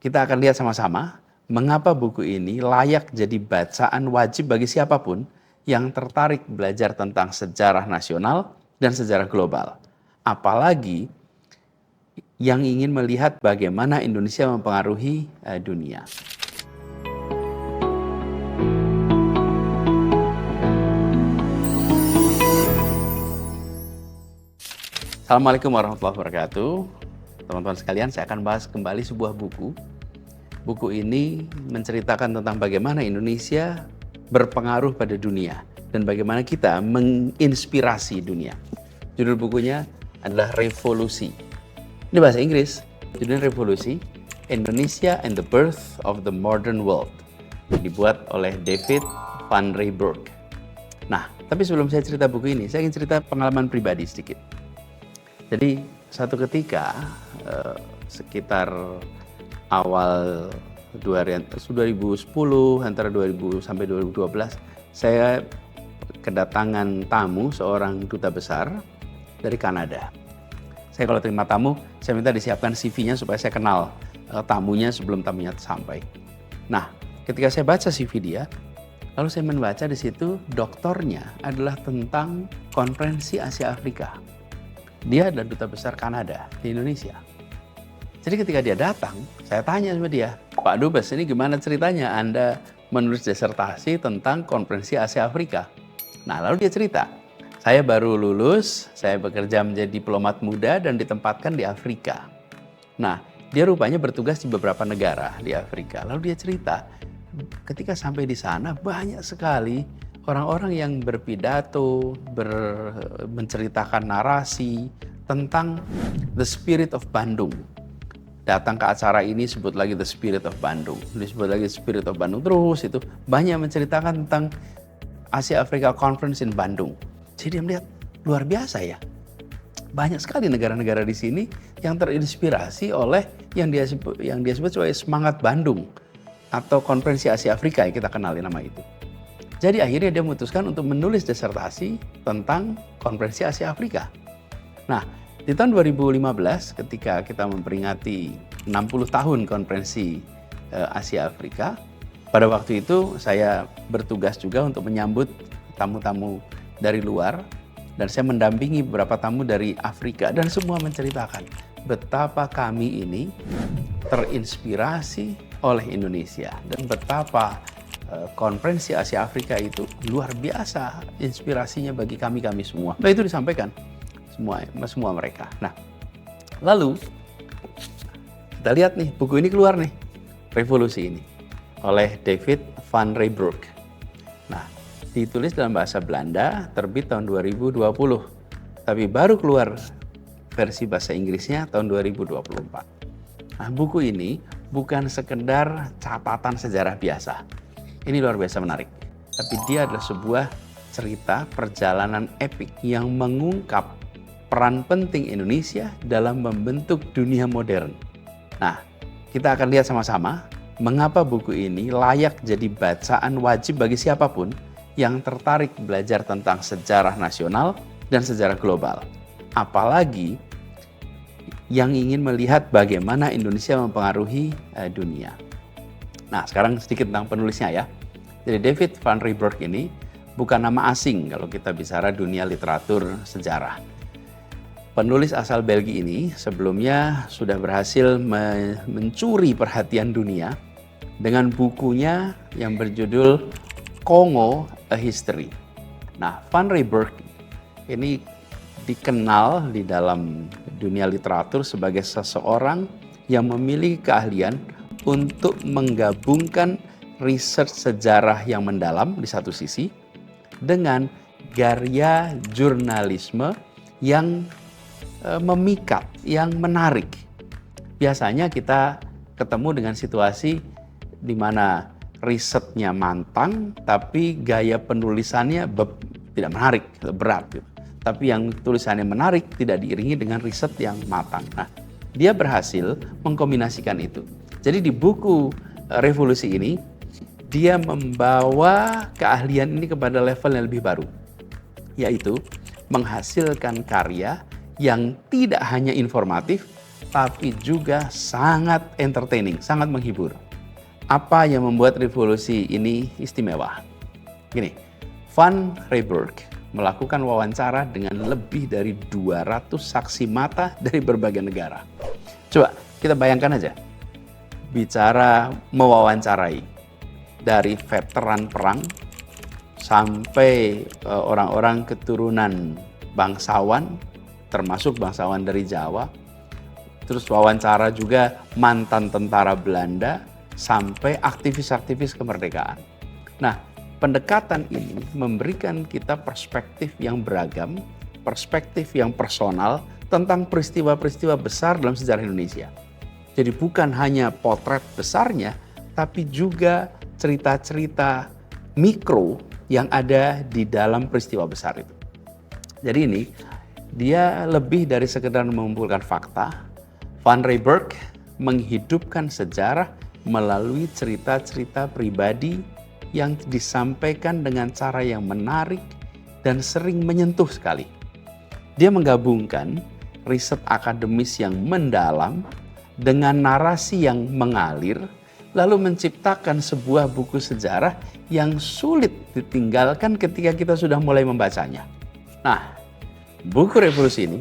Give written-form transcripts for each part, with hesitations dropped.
Kita akan lihat sama-sama mengapa buku ini layak jadi bacaan wajib bagi siapapun yang tertarik belajar tentang sejarah nasional dan sejarah global. Apalagi yang ingin melihat bagaimana Indonesia mempengaruhi dunia. Assalamualaikum warahmatullahi wabarakatuh. Teman-teman sekalian, saya akan bahas kembali sebuah buku. Buku ini menceritakan tentang bagaimana Indonesia berpengaruh pada dunia dan bagaimana kita menginspirasi dunia. Judul bukunya adalah Revolusi. Ini bahasa Inggris. Judulnya Revolusi, Indonesia and the Birth of the Modern World. Dibuat oleh David Van Riebeeck. Nah, tapi sebelum saya cerita buku ini, saya ingin cerita pengalaman pribadi sedikit. Jadi, satu ketika sekitar awal 2010, antara 2000 sampai 2012, saya kedatangan tamu seorang duta besar dari Kanada. Saya kalau terima tamu, saya minta disiapkan CV-nya supaya saya kenal tamunya sebelum tamunya sampai. Nah, ketika saya baca CV dia, lalu saya membaca di situ doktornya adalah tentang Konferensi Asia Afrika. Dia adalah duta besar Kanada di Indonesia. Jadi ketika dia datang, saya tanya sama dia, Pak Dubes, ini gimana ceritanya Anda menulis disertasi tentang Konferensi Asia Afrika? Nah, lalu dia cerita, saya baru lulus, saya bekerja menjadi diplomat muda dan ditempatkan di Afrika. Nah, dia rupanya bertugas di beberapa negara di Afrika. Lalu dia cerita, ketika sampai di sana banyak sekali orang-orang yang berpidato, menceritakan narasi tentang the spirit of Bandung. Datang ke acara ini sebut lagi the spirit of Bandung, disebut lagi the spirit of Bandung, terus itu banyak menceritakan tentang Asia Africa Conference in Bandung. Jadi dia melihat luar biasa ya, banyak sekali negara-negara di sini yang terinspirasi oleh yang dia sebut sebagai semangat Bandung atau Konferensi Asia Afrika yang kita kenali nama itu. Jadi akhirnya dia memutuskan untuk menulis disertasi tentang Konferensi Asia Afrika. Nah, di tahun 2015 ketika kita memperingati 60 tahun Konferensi Asia Afrika, pada waktu itu saya bertugas juga untuk menyambut tamu-tamu dari luar dan saya mendampingi beberapa tamu dari Afrika dan semua menceritakan betapa kami ini terinspirasi oleh Indonesia dan betapa Konferensi Asia Afrika itu luar biasa inspirasinya bagi kami semua. Nah, itu disampaikan semua mereka. Nah, lalu kita lihat nih, buku ini keluar nih, Revolusi ini, oleh David Van Riebeeck. Nah, ditulis dalam bahasa Belanda, terbit tahun 2020. Tapi baru keluar versi bahasa Inggrisnya tahun 2024. Nah, buku ini bukan sekedar catatan sejarah biasa. Ini luar biasa menarik. Tapi dia adalah sebuah cerita perjalanan epik yang mengungkap peran penting Indonesia dalam membentuk dunia modern. Nah, kita akan lihat sama-sama mengapa buku ini layak jadi bacaan wajib bagi siapapun yang tertarik belajar tentang sejarah nasional dan sejarah global. Apalagi yang ingin melihat bagaimana Indonesia mempengaruhi dunia. Nah, sekarang sedikit tentang penulisnya ya. Jadi David Van Riebeeck ini bukan nama asing kalau kita bicara dunia literatur sejarah. Penulis asal Belgia ini sebelumnya sudah berhasil mencuri perhatian dunia dengan bukunya yang berjudul Kongo, A History. Nah, Van Riebeeck ini dikenal di dalam dunia literatur sebagai seseorang yang memiliki keahlian untuk menggabungkan riset sejarah yang mendalam di satu sisi dengan gaya jurnalisme yang memikat, yang menarik. Biasanya kita ketemu dengan situasi di mana risetnya mantang, tapi gaya penulisannya tidak menarik, berat. Tapi yang tulisannya menarik tidak diiringi dengan riset yang matang. Nah, dia berhasil mengkombinasikan itu. Jadi di buku Revolusi ini, dia membawa keahlian ini kepada level yang lebih baru, yaitu menghasilkan karya yang tidak hanya informatif, tapi juga sangat entertaining, sangat menghibur. Apa yang membuat revolusi ini istimewa? Gini, Van Riebeeck melakukan wawancara dengan lebih dari 200 saksi mata dari berbagai negara. Coba kita bayangkan aja, bicara mewawancarai dari veteran perang sampai orang-orang keturunan bangsawan, termasuk bangsawan dari Jawa, terus wawancara juga mantan tentara Belanda, sampai aktivis-aktivis kemerdekaan. Nah, pendekatan ini memberikan kita perspektif yang beragam, perspektif yang personal tentang peristiwa-peristiwa besar dalam sejarah Indonesia. Jadi bukan hanya potret besarnya, tapi juga cerita-cerita mikro yang ada di dalam peristiwa besar itu. Jadi ini, dia lebih dari sekedar mengumpulkan fakta. Van Riebeeck menghidupkan sejarah melalui cerita-cerita pribadi yang disampaikan dengan cara yang menarik dan sering menyentuh sekali. Dia menggabungkan riset akademis yang mendalam dengan narasi yang mengalir, lalu menciptakan sebuah buku sejarah yang sulit ditinggalkan ketika kita sudah mulai membacanya. Nah, buku Revolusi ini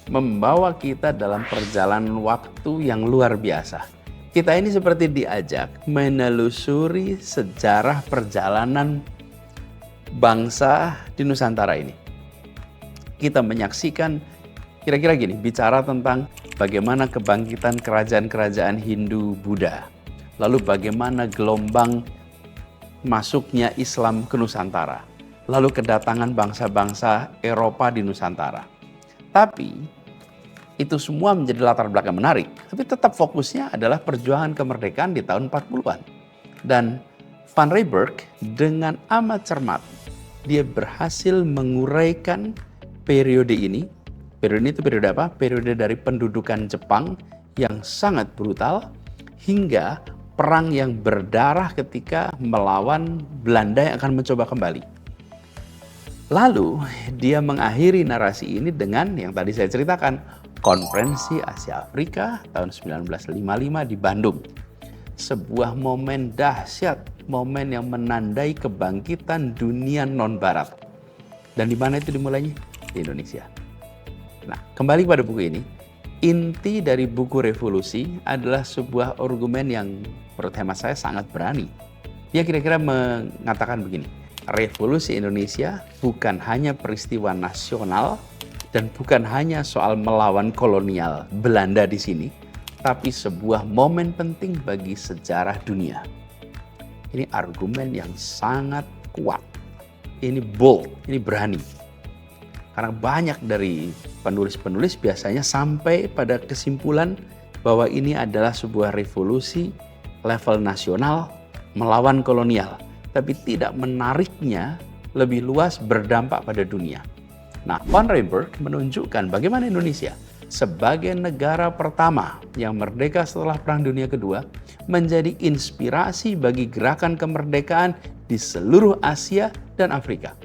membawa kita dalam perjalanan waktu yang luar biasa. Kita ini seperti diajak menelusuri sejarah perjalanan bangsa di Nusantara ini. Kita menyaksikan kira-kira gini, bicara tentang bagaimana kebangkitan kerajaan-kerajaan Hindu-Buddha. Lalu bagaimana gelombang masuknya Islam ke Nusantara. Lalu kedatangan bangsa-bangsa Eropa di Nusantara. Tapi itu semua menjadi latar belakang menarik. Tapi tetap fokusnya adalah perjuangan kemerdekaan di tahun 40-an. Dan Van Riebeeck dengan amat cermat, dia berhasil menguraikan periode ini. Periode ini itu periode apa? Periode dari pendudukan Jepang yang sangat brutal hingga perang yang berdarah ketika melawan Belanda yang akan mencoba kembali. Lalu dia mengakhiri narasi ini dengan yang tadi saya ceritakan, Konferensi Asia Afrika tahun 1955 di Bandung. Sebuah momen dahsyat, momen yang menandai kebangkitan dunia non-barat. Dan di mana itu dimulainya? Di Indonesia. Nah, kembali pada buku ini, inti dari buku Revolusi adalah sebuah argumen yang menurut hemat saya sangat berani. Dia kira-kira mengatakan begini, Revolusi Indonesia bukan hanya peristiwa nasional dan bukan hanya soal melawan kolonial Belanda di sini, tapi sebuah momen penting bagi sejarah dunia. Ini argumen yang sangat kuat. Ini bold, ini berani. Karena banyak dari penulis-penulis biasanya sampai pada kesimpulan bahwa ini adalah sebuah revolusi level nasional melawan kolonial, tapi tidak menariknya lebih luas berdampak pada dunia. Nah, Van Riebeeck menunjukkan bagaimana Indonesia sebagai negara pertama yang merdeka setelah Perang Dunia Kedua menjadi inspirasi bagi gerakan kemerdekaan di seluruh Asia dan Afrika.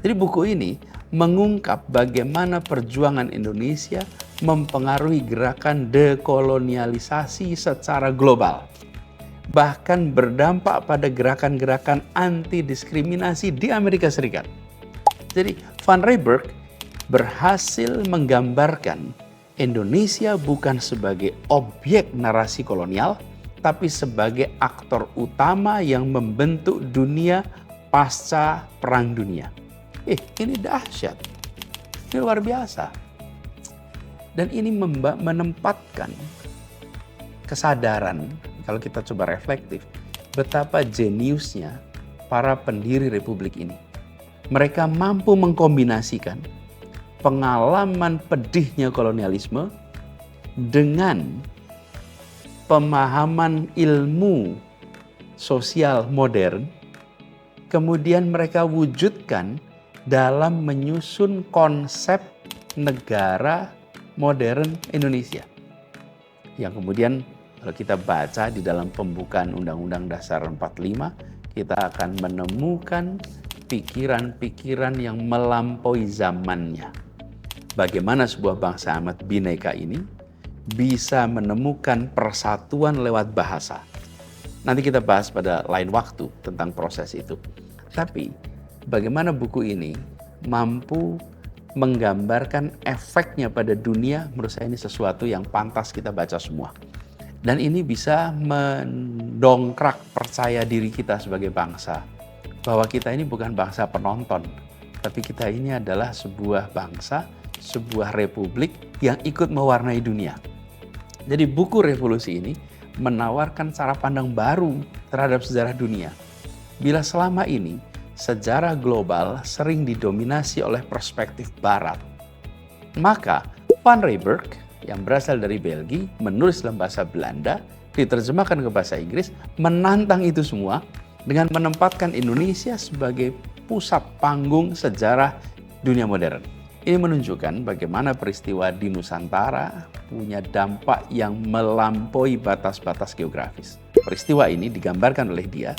Jadi buku ini mengungkap bagaimana perjuangan Indonesia mempengaruhi gerakan dekolonialisasi secara global. Bahkan berdampak pada gerakan-gerakan anti-diskriminasi di Amerika Serikat. Jadi Van Riebeeck berhasil menggambarkan Indonesia bukan sebagai objek narasi kolonial, tapi sebagai aktor utama yang membentuk dunia pasca Perang Dunia. Ini dahsyat, ini luar biasa. Dan ini menempatkan kesadaran, kalau kita coba reflektif, betapa jeniusnya para pendiri Republik ini. Mereka mampu mengkombinasikan pengalaman pedihnya kolonialisme dengan pemahaman ilmu sosial modern, kemudian mereka wujudkan dalam menyusun konsep negara modern Indonesia. Yang kemudian kalau kita baca di dalam pembukaan Undang-Undang Dasar 45, kita akan menemukan pikiran-pikiran yang melampaui zamannya. Bagaimana sebuah bangsa amat bineka ini bisa menemukan persatuan lewat bahasa. Nanti kita bahas pada lain waktu tentang proses itu. Tapi bagaimana buku ini mampu menggambarkan efeknya pada dunia, menurut saya ini sesuatu yang pantas kita baca semua. Dan ini bisa mendongkrak percaya diri kita sebagai bangsa. Bahwa kita ini bukan bangsa penonton, tapi kita ini adalah sebuah bangsa, sebuah republik yang ikut mewarnai dunia. Jadi buku Revolusi ini menawarkan cara pandang baru terhadap sejarah dunia. Bila selama ini sejarah global sering didominasi oleh perspektif barat, maka Van Riebeeck yang berasal dari Belgia menulis dalam bahasa Belanda, diterjemahkan ke bahasa Inggris, menantang itu semua dengan menempatkan Indonesia sebagai pusat panggung sejarah dunia modern. Ini menunjukkan bagaimana peristiwa di Nusantara punya dampak yang melampaui batas-batas geografis. Peristiwa ini digambarkan oleh dia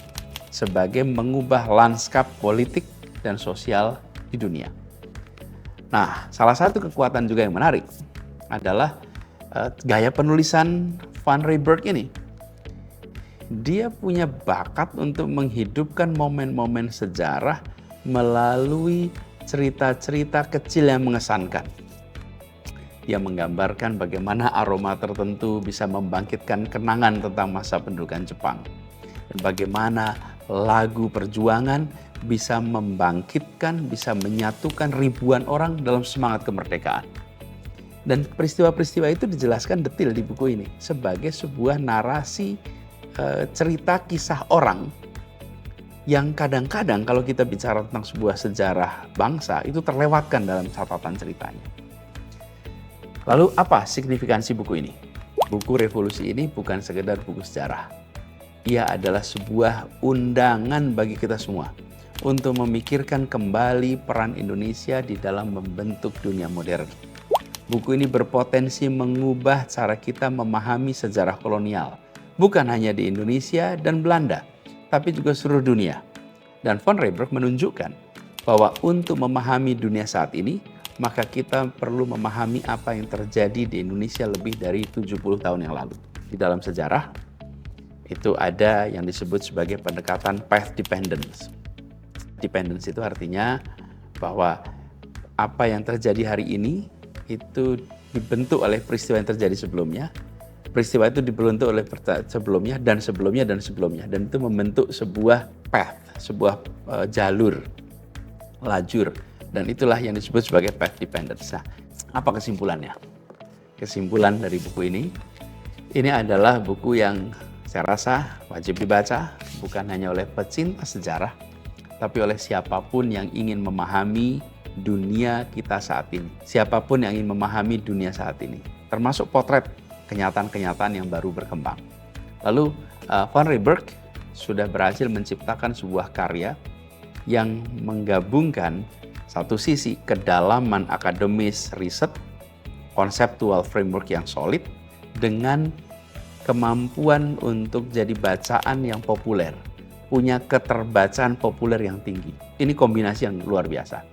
sebagai mengubah lanskap politik dan sosial di dunia. Nah, salah satu kekuatan juga yang menarik adalah gaya penulisan Van Riebeeck ini. Dia punya bakat untuk menghidupkan momen-momen sejarah melalui cerita-cerita kecil yang mengesankan. Dia menggambarkan bagaimana aroma tertentu bisa membangkitkan kenangan tentang masa pendudukan Jepang. Dan bagaimana lagu perjuangan bisa membangkitkan, bisa menyatukan ribuan orang dalam semangat kemerdekaan. Dan peristiwa-peristiwa itu dijelaskan detail di buku ini sebagai sebuah narasi cerita kisah orang yang kadang-kadang kalau kita bicara tentang sebuah sejarah bangsa itu terlewatkan dalam catatan ceritanya. Lalu apa signifikansi buku ini? Buku Revolusi ini bukan sekedar buku sejarah. Ia adalah sebuah undangan bagi kita semua untuk memikirkan kembali peran Indonesia di dalam membentuk dunia modern. Buku ini berpotensi mengubah cara kita memahami sejarah kolonial, bukan hanya di Indonesia dan Belanda, tapi juga seluruh dunia. Dan Van Riebeeck menunjukkan bahwa untuk memahami dunia saat ini, maka kita perlu memahami apa yang terjadi di Indonesia lebih dari 70 tahun yang lalu. Di dalam sejarah, itu ada yang disebut sebagai pendekatan path dependence. Dependence itu artinya bahwa apa yang terjadi hari ini itu dibentuk oleh peristiwa yang terjadi sebelumnya. Peristiwa itu dibentuk oleh sebelumnya dan sebelumnya dan sebelumnya. Dan itu membentuk sebuah path, sebuah jalur, lajur. Dan itulah yang disebut sebagai path dependence. Nah, apa kesimpulannya? Kesimpulan dari buku ini adalah buku yang saya rasa wajib dibaca, bukan hanya oleh pecinta sejarah, tapi oleh siapapun yang ingin memahami dunia kita saat ini. Siapapun yang ingin memahami dunia saat ini. Termasuk potret kenyataan-kenyataan yang baru berkembang. Lalu Van Riebeeck sudah berhasil menciptakan sebuah karya yang menggabungkan satu sisi kedalaman akademis riset, konseptual framework yang solid, dengan kemampuan untuk jadi bacaan yang populer, punya keterbacaan populer yang tinggi. Ini kombinasi yang luar biasa.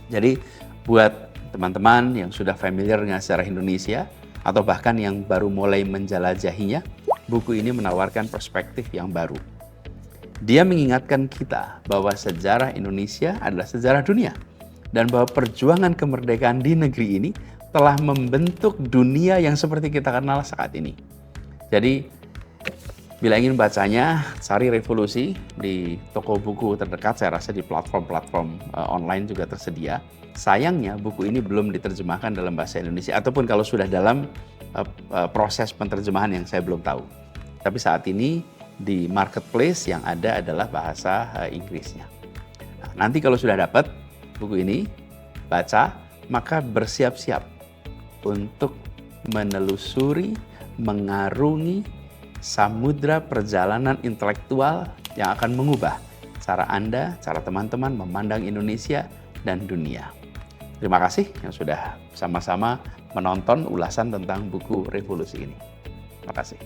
Jadi buat teman-teman yang sudah familiar dengan sejarah Indonesia, atau bahkan yang baru mulai menjelajahinya, buku ini menawarkan perspektif yang baru. Dia mengingatkan kita bahwa sejarah Indonesia adalah sejarah dunia dan bahwa perjuangan kemerdekaan di negeri ini telah membentuk dunia yang seperti kita kenal saat ini. Jadi, bila ingin bacanya, cari Revolusi di toko buku terdekat, saya rasa di platform-platform online juga tersedia. Sayangnya buku ini belum diterjemahkan dalam bahasa Indonesia, ataupun kalau sudah dalam proses penerjemahan yang saya belum tahu. Tapi saat ini di marketplace yang ada adalah bahasa Inggrisnya. Nah, nanti kalau sudah dapat buku ini, baca, maka bersiap-siap untuk menelusuri, mengarungi samudra perjalanan intelektual yang akan mengubah cara Anda, cara teman-teman memandang Indonesia dan dunia. Terima kasih yang sudah sama-sama menonton ulasan tentang buku Revolusi ini. Terima kasih.